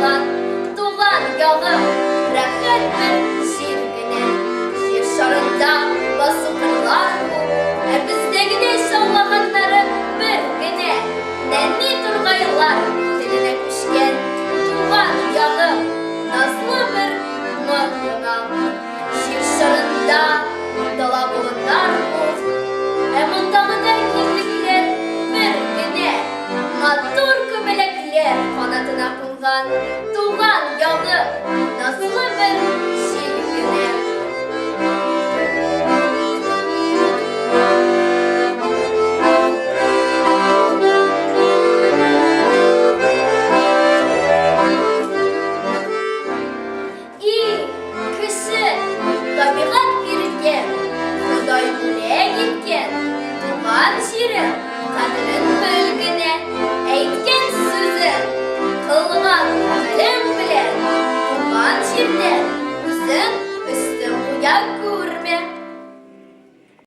қойған туған ұялым рахат бір жерігіне жер шарында басы қырлар бұл біздегідей шаулағандары бір гіне нәнне тұрғайлар тіліне көшкен туған ұялым назлы бір маңғынам жер шарында дала бұлындар бұл мұндағыдай кеңліктер бір гіне матур көмелеклер қанатына қонған туған ұялым назлы бір желігіне табиғат берілген Құдай бөлек еткен туған жерім қадірін білгіне әйткен сөзі қылған әмілін